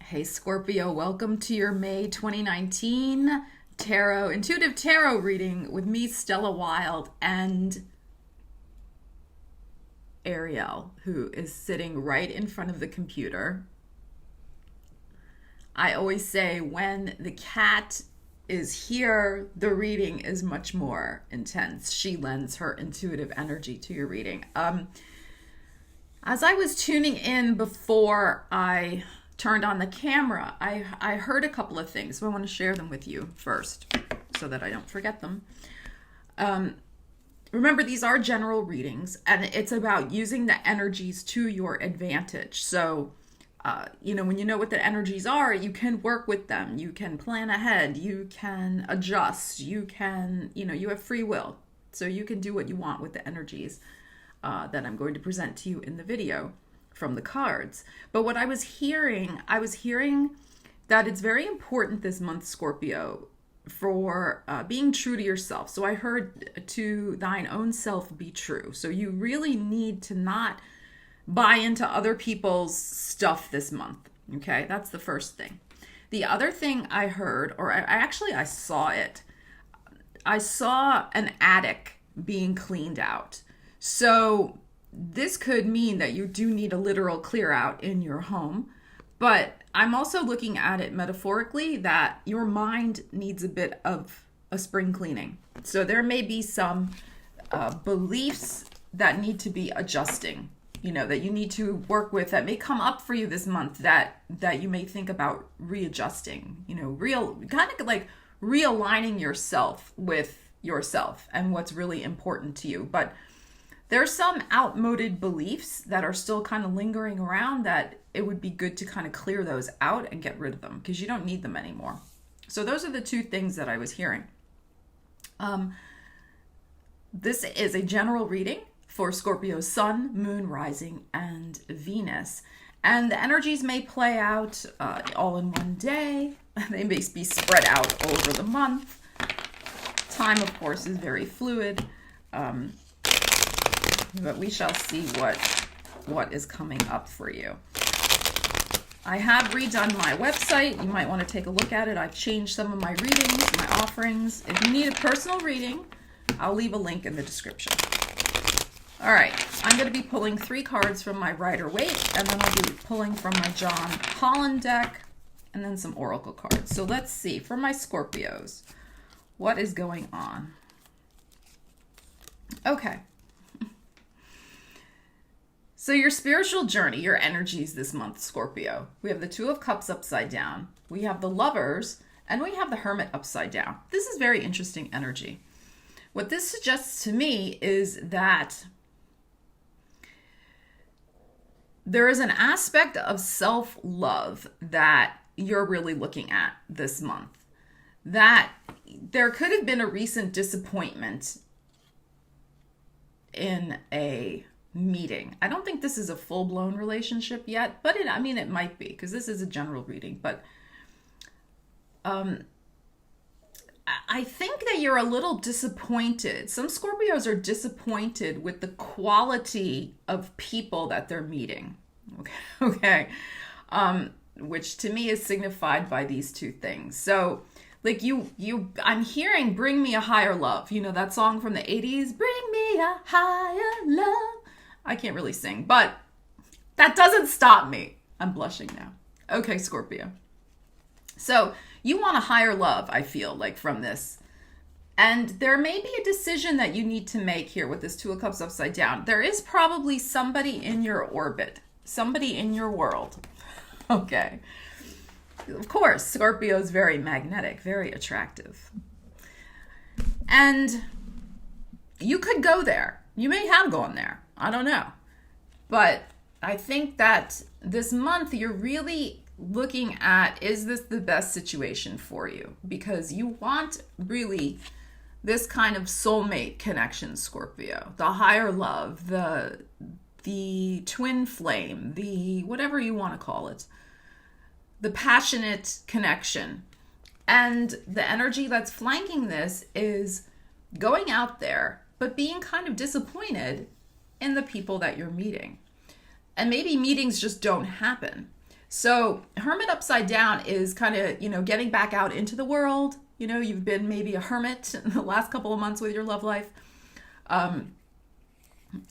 Hey Scorpio, welcome to your May 2019 intuitive tarot reading with me, Stella Wilde, and Ariel, who is sitting right in front of the computer. I always say when the cat is here, the reading is much more intense. She lends her intuitive energy to your reading. As I was tuning in before I turned on the camera, I heard a couple of things. So I want to share them with you first so that I don't forget them. Remember, these are general readings, and it's about using the energies to your advantage. So, when you know what the energies are, you can work with them. You can plan ahead. You can adjust. You can, you have free will. So you can do what you want with the energies that I'm going to present to you in the video from the cards. But what I was hearing that it's very important this month, Scorpio, for being true to yourself. So I heard to thine own self be true. So you really need to not buy into other people's stuff this month. Okay, that's the first thing. The other thing I heard, or I saw it. I saw an attic being cleaned out. So this could mean that you do need a literal clear out in your home, but I'm also looking at it metaphorically that your mind needs a bit of a spring cleaning. So there may be some beliefs that need to be adjusting, that you need to work with, that may come up for you this month that you may think about readjusting, kind of like realigning yourself with yourself and what's really important to you. But there's some outmoded beliefs that are still kind of lingering around that it would be good to kind of clear those out and get rid of them because you don't need them anymore. So those are the two things that I was hearing. This is a general reading for Scorpio's Sun, Moon, Rising, and Venus. And the energies may play out all in one day. They may be spread out over the month. Time, of course, is very fluid. But we shall see what is coming up for you. I have redone my website. You might want to take a look at it. I've changed some of my readings, my offerings. If you need a personal reading, I'll leave a link in the description. All right, I'm going to be pulling 3 cards from my Rider-Waite, and then I'll be pulling from my John Holland deck, and then some oracle cards. So let's see, for my Scorpios, what is going on? Okay. So your spiritual journey, your energies this month, Scorpio. We have the Two of Cups upside down. We have the Lovers, and we have the Hermit upside down. This is very interesting energy. What this suggests to me is that there is an aspect of self-love that you're really looking at this month. That there could have been a recent disappointment in a meeting. I don't think this is a full-blown relationship yet, but it might be because this is a general reading. But I think that you're a little disappointed. Some Scorpios are disappointed with the quality of people that they're meeting. Okay. Which to me is signified by these two things. So like I'm hearing Bring Me a Higher Love. That song from the 80s, Bring Me a Higher Love. I can't really sing, but that doesn't stop me. I'm blushing now. Okay, Scorpio. So you want a higher love, I feel like, from this. And there may be a decision that you need to make here with this Two of Cups upside down. There is probably somebody in your orbit, somebody in your world. Okay. Of course, Scorpio is very magnetic, very attractive. And you could go there. You may have gone there. I don't know. But I think that this month you're really looking at, is this the best situation for you? Because you want really this kind of soulmate connection, Scorpio. The higher love, the twin flame, the whatever you want to call it. The passionate connection. And the energy that's flanking this is going out there, but being kind of disappointed in the people that you're meeting. And maybe meetings just don't happen. So hermit upside down is kind of, getting back out into the world. You've been maybe a hermit in the last couple of months with your love life.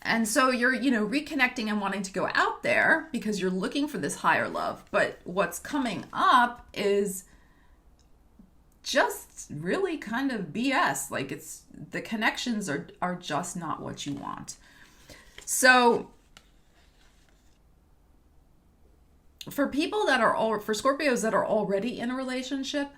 And so you're, reconnecting and wanting to go out there because you're looking for this higher love. But what's coming up is just really kind of BS. Like the connections are just not what you want. So for Scorpios that are already in a relationship,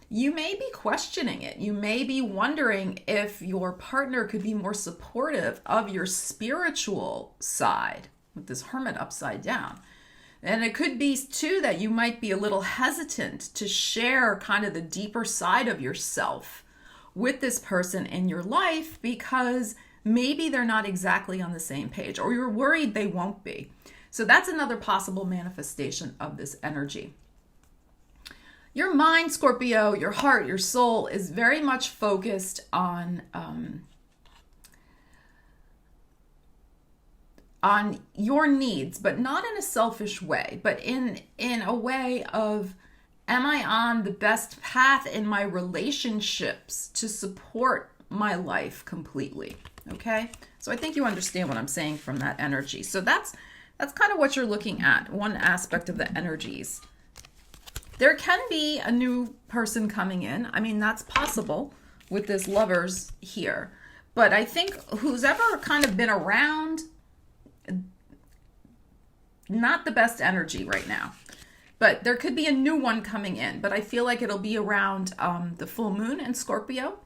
you may be questioning it. You may be wondering if your partner could be more supportive of your spiritual side with this hermit upside down. And it could be too that you might be a little hesitant to share kind of the deeper side of yourself with this person in your life because maybe they're not exactly on the same page, or you're worried they won't be. So that's another possible manifestation of this energy. Your mind, Scorpio, your heart, your soul is very much focused on your needs, but not in a selfish way, but in a way of, am I on the best path in my relationships to support my life completely? Okay? So I think you understand what I'm saying from that energy. So that's kind of what you're looking at, one aspect of the energies. There can be a new person coming in. I mean, that's possible with this Lovers here. But I think who's ever kind of been around, not the best energy right now. But there could be a new one coming in. But I feel like it'll be around the full moon in Scorpio.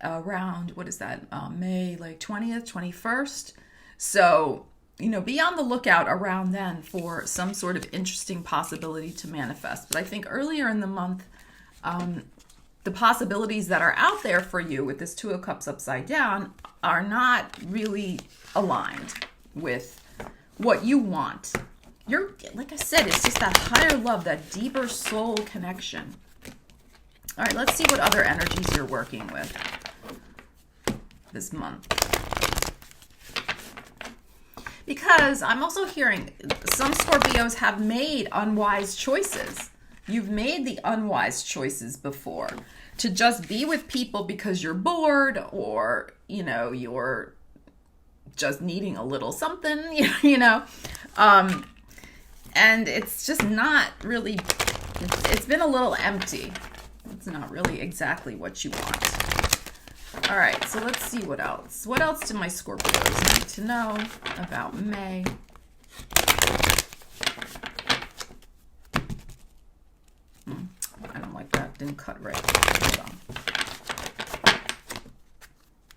Around, what is that, May like 20th, 21st. So, be on the lookout around then for some sort of interesting possibility to manifest. But I think earlier in the month, the possibilities that are out there for you with this Two of Cups upside down are not really aligned with what you want. Like I said, it's just that higher love, that deeper soul connection. All right, let's see what other energies you're working with this month. Because I'm also hearing some Scorpios have made unwise choices. You've made the unwise choices before to just be with people because you're bored, or, you're just needing a little something, and it's just not really, it's been a little empty. It's not really exactly what you want. All right, so let's see what else. What else do my Scorpios need to know about May? I don't like that. Didn't cut right. Hold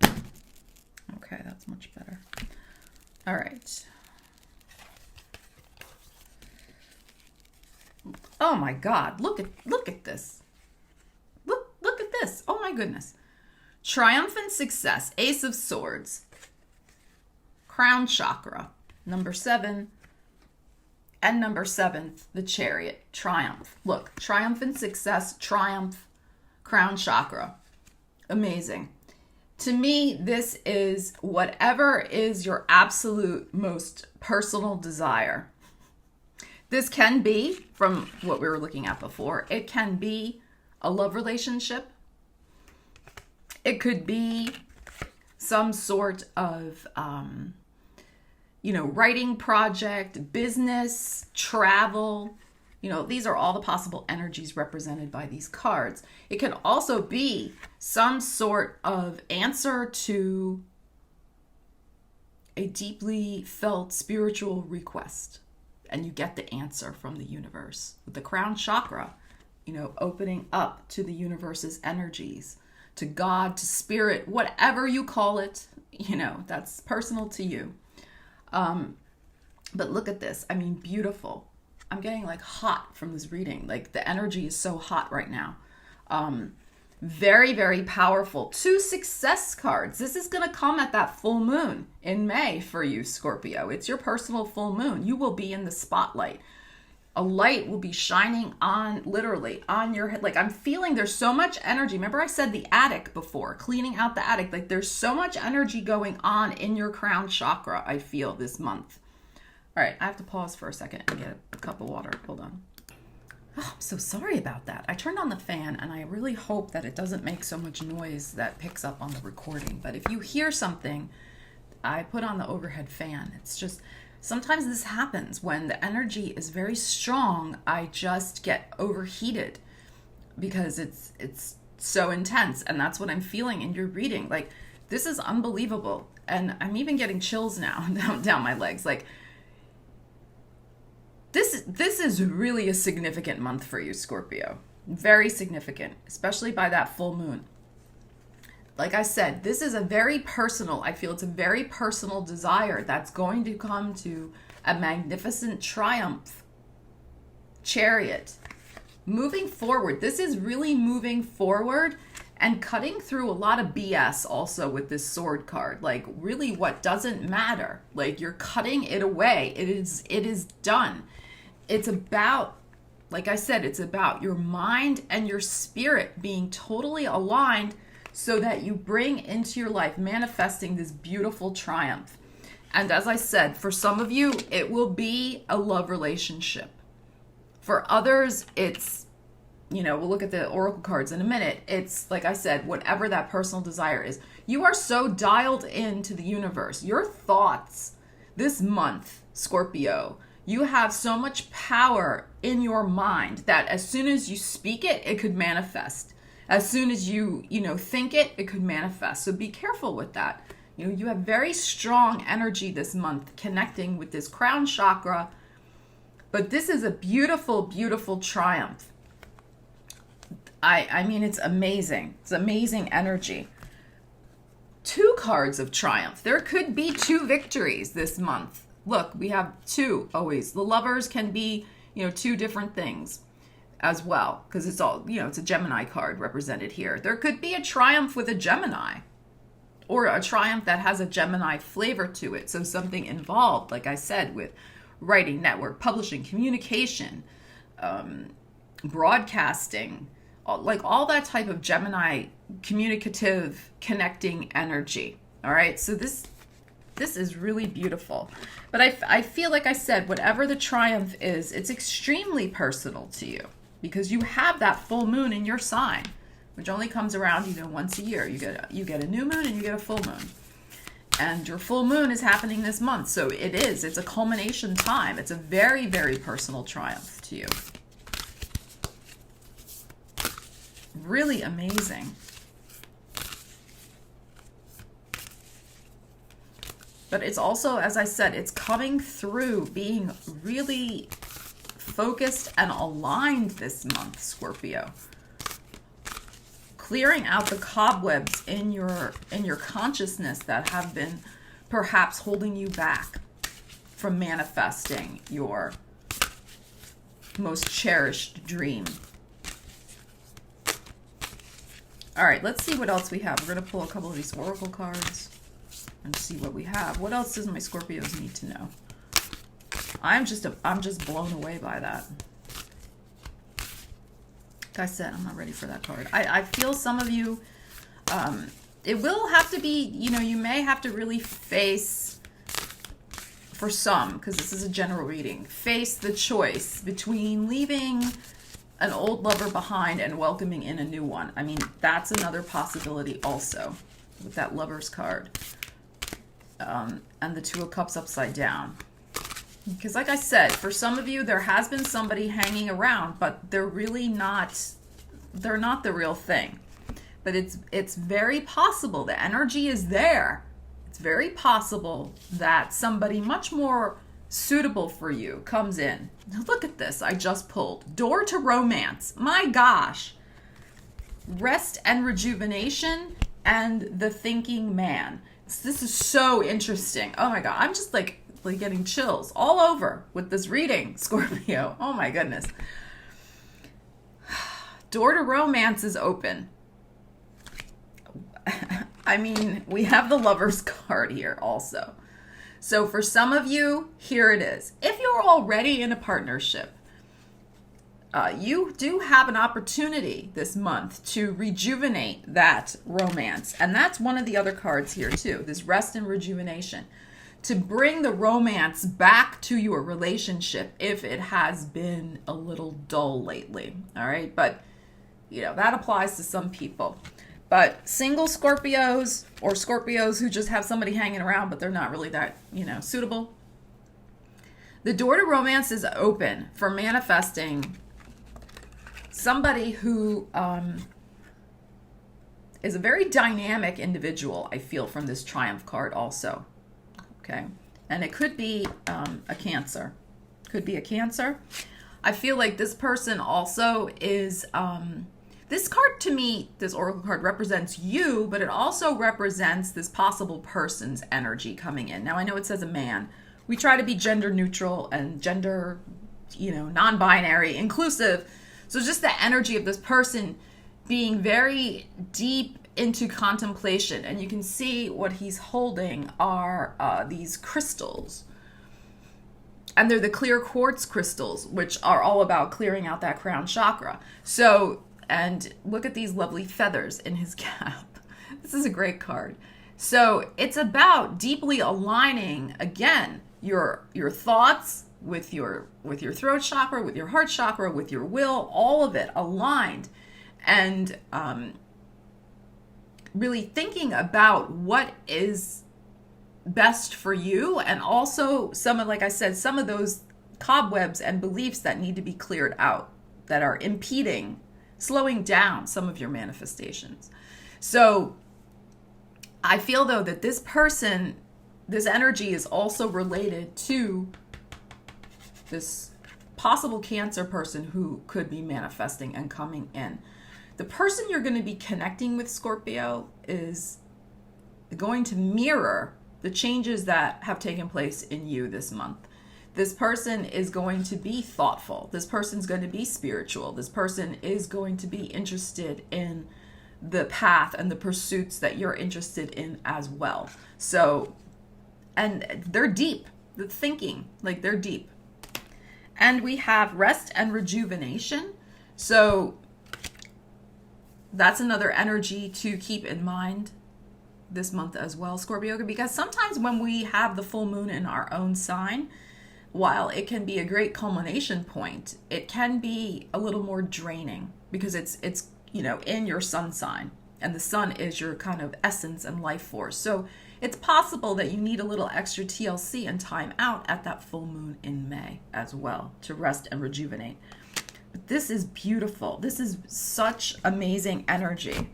on. Okay, that's much better. All right. Oh my God! Look at this. Look at this. Oh my goodness. Triumphant success, Ace of Swords, Crown Chakra, number 7, and number 7th, the Chariot, Triumph. Look, triumphant success, triumph, Crown Chakra. Amazing. To me, this is whatever is your absolute most personal desire. This can be, from what we were looking at before, it can be a love relationship. It could be some sort of, writing project, business, travel. These are all the possible energies represented by these cards. It can also be some sort of answer to a deeply felt spiritual request. And you get the answer from the universe. With the Crown Chakra, opening up to the universe's energies, to God, to spirit, whatever you call it, that's personal to you. But look at this. I mean, beautiful. I'm getting like hot from this reading. Like the energy is so hot right now. Very, very powerful. 2 success cards. This is going to come at that full moon in May for you, Scorpio. It's your personal full moon. You will be in the spotlight. A light will be shining on, literally, on your head. Like, I'm feeling there's so much energy. Remember I said the attic before, cleaning out the attic. Like, there's so much energy going on in your crown chakra, I feel, this month. All right, I have to pause for a second and get a cup of water. Hold on. Oh, I'm so sorry about that. I turned on the fan, and I really hope that it doesn't make so much noise that picks up on the recording. But if you hear something, I put on the overhead fan. It's just, sometimes this happens when the energy is very strong. I just get overheated because it's so intense, and that's what I'm feeling in your reading. Like, this is unbelievable, and I'm even getting chills now down my legs. Like, this is really a significant month for you, Scorpio. Very significant, especially by that full moon. Like I said, this is a very personal, I feel it's a very personal desire that's going to come to a magnificent triumph. Chariot. Moving forward. This is really moving forward and cutting through a lot of BS also with this sword card. Like, really what doesn't matter. Like, you're cutting it away. It is done. It's about, like I said, it's about your mind and your spirit being totally aligned so that you bring into your life, manifesting this beautiful triumph. And as I said, for some of you, it will be a love relationship. For others, it's, we'll look at the oracle cards in a minute. It's, like I said, whatever that personal desire is. You are so dialed into the universe. Your thoughts this month, Scorpio, you have so much power in your mind that as soon as you speak it, it could manifest. As soon as you think it, it could manifest. So be careful with that. You have very strong energy this month connecting with this crown chakra. But this is a beautiful, beautiful triumph. I mean, it's amazing. It's amazing energy. 2 cards of triumph. There could be 2 victories this month. Look, we have 2 always. The lovers can be, 2 different things as well, because it's all, it's a Gemini card represented here. There could be a triumph with a Gemini, or a triumph that has a Gemini flavor to it. So something involved, like I said, with writing, network, publishing, communication, broadcasting, like all that type of Gemini communicative connecting energy. All right, so this is really beautiful. But I feel, like I said, whatever the triumph is, it's extremely personal to you because you have that full moon in your sign, which only comes around, once a year. You get a new moon and you get a full moon. And your full moon is happening this month. So it's a culmination time. It's a very, very personal triumph to you. Really amazing. But it's also, as I said, it's coming through being really focused and aligned this month, Scorpio. Clearing out the cobwebs in your consciousness that have been perhaps holding you back from manifesting your most cherished dream. All right, let's see what else we have. We're going to pull a couple of these oracle cards and see what we have. What else does my Scorpios need to know? I'm just blown away by that. Like I said, I'm not ready for that card. I feel some of you, it will have to be, you may have to really face, for some, because this is a general reading, face the choice between leaving an old lover behind and welcoming in a new one. I mean, that's another possibility also with that Lover's card. And the 2 of Cups upside down. Because like I said, for some of you, there has been somebody hanging around, but they're really not, they're not the real thing. But it's very possible, the energy is there. It's very possible that somebody much more suitable for you comes in. Now look at this, I just pulled. Door to romance. My gosh. Rest and rejuvenation and the thinking man. This is so interesting. Oh my God, I'm just like getting chills all over with this reading, Scorpio. Oh my goodness. Door to romance is open. I mean, we have the Lover's card here also. So for some of you, here it is. If you're already in a partnership, you do have an opportunity this month to rejuvenate that romance. And that's one of the other cards here too, this rest and rejuvenation. to bring the romance back to your relationship if it has been a little dull lately. All right. But, that applies to some people. But single Scorpios or Scorpios who just have somebody hanging around, but they're not really that, suitable. The door to romance is open for manifesting somebody who is a very dynamic individual, I feel, from this Triumph card also. Okay. And it could be a Cancer. Could be a Cancer. I feel like this person also is... this card to me, this Oracle card, represents you, but it also represents this possible person's energy coming in. Now, I know it says a man. We try to be gender neutral and gender, non-binary, inclusive. So just the energy of this person being very deep into contemplation. And you can see what he's holding are these crystals. And they're the clear quartz crystals, which are all about clearing out that crown chakra. So... and look at these lovely feathers in his cap. This is a great card. So it's about deeply aligning, again, your thoughts with your throat chakra, with your heart chakra, with your will, all of it aligned. And really thinking about what is best for you. And also like I said, some of those cobwebs and beliefs that need to be cleared out that are impeding, slowing down some of your manifestations. So I feel, though, that this person, this energy is also related to this possible Cancer person who could be manifesting and coming in. The person you're going to be connecting with, Scorpio, is going to mirror the changes that have taken place in you this month. This person is going to be thoughtful. This person's going to be spiritual. This person is going to be interested in the path and the pursuits that you're interested in as well. So, and they're deep. The thinking, like they're deep. And we have rest and rejuvenation. So that's another energy to keep in mind this month as well, Scorpio, because sometimes when we have the full moon in our own sign, while it can be a great culmination point, it can be a little more draining because it's in your sun sign, and the sun is your kind of essence and life force. So it's possible that you need a little extra TLC and time out at that full moon in May as well to rest and rejuvenate. But this is beautiful. This is such amazing energy.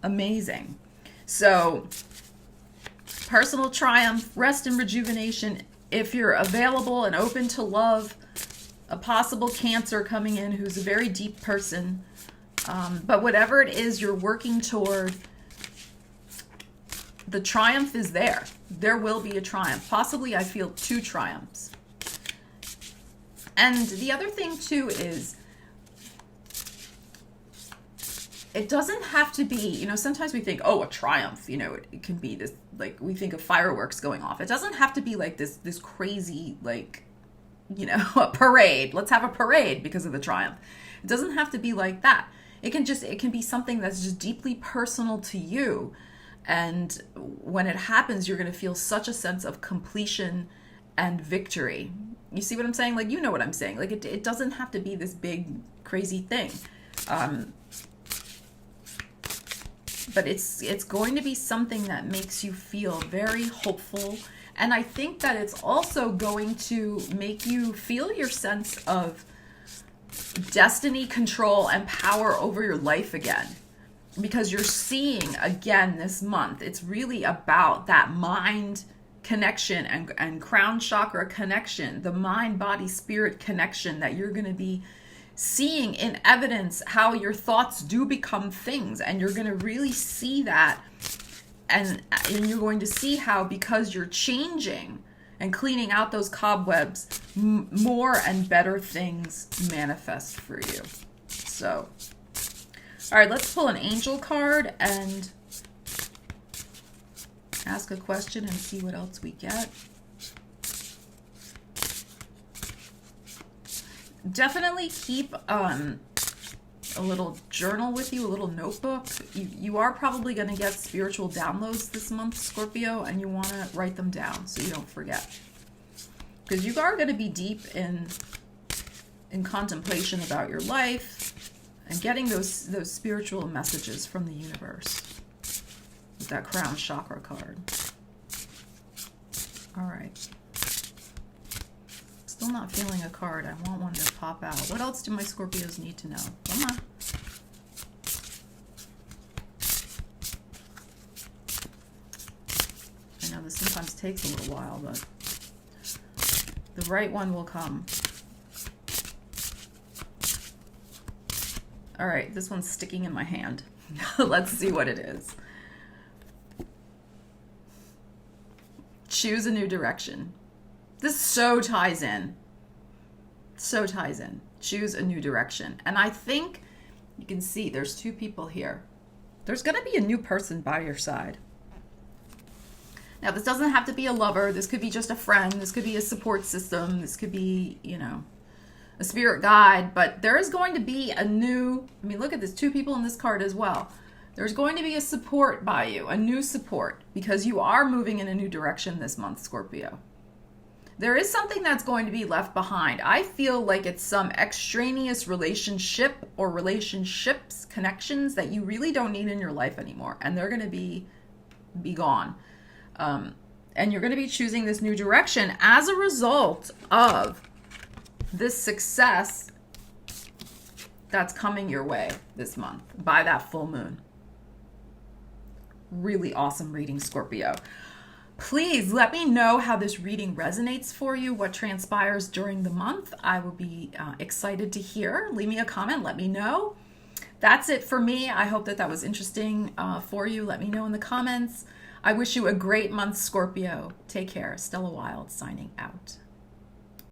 Amazing. So personal triumph, rest and rejuvenation. If you're available and open to love, a possible Cancer coming in who's a very deep person. But whatever it is you're working toward, the triumph is there. There will be a triumph. Possibly, I feel 2 triumphs. And the other thing, too, is it doesn't have to be, sometimes we think, a triumph, it can be this, like, we think of fireworks going off. It doesn't have to be like this crazy, like, a parade. Let's have a parade because of the triumph. It doesn't have to be like that. It can be something that's just deeply personal to you. And when it happens, you're going to feel such a sense of completion and victory. You see what I'm saying? Like, you know what I'm saying. Like, it doesn't have to be this big, crazy thing. But it's going to be something that makes you feel very hopeful. And I think that it's also going to make you feel your sense of destiny, control, and power over your life again. Because you're seeing, again, this month, it's really about that mind connection and crown chakra connection, the mind, body, spirit connection that you're going to be seeing in evidence how your thoughts do become things. And you're going to really see that. And you're going to see how, because you're changing and cleaning out those cobwebs, more and better things manifest for you. So, all right, let's pull an angel card and ask a question and see what else we get. Definitely keep a little journal with you, a little notebook. You are probably going to get spiritual downloads this month, Scorpio, and you want to write them down so you don't forget. Because you are going to be deep in contemplation about your life and getting those spiritual messages from the universe with that crown chakra card. All right. Still not feeling a card. I want one to pop out. What else do my Scorpios need to know? Come on. I know this sometimes takes a little while, but the right one will come. All right, this one's sticking in my hand. Let's see what it is. Choose a new direction. This so ties in. So ties in. Choose a new direction. And I think you can see there's two people here. There's going to be a new person by your side. Now, this doesn't have to be a lover. This could be just a friend. This could be a support system. This could be, you know, a spirit guide. But there is going to be a new, I mean, look at this, two people in this card as well. There's going to be a support by you, a new support, because you are moving in a new direction this month, Scorpio. There is something that's going to be left behind. I feel like it's some extraneous relationship or relationships, connections that you really don't need in your life anymore. And they're going to be gone. And you're going to be choosing this new direction as a result of this success that's coming your way this month by that full moon. Really awesome reading, Scorpio. Please let me know how this reading resonates for you, what transpires during the month. I will be excited to hear. Leave me a comment. Let me know. That's it for me. I hope that was interesting for you. Let me know in the comments. I wish you a great month, Scorpio. Take care. Stella Wilde signing out.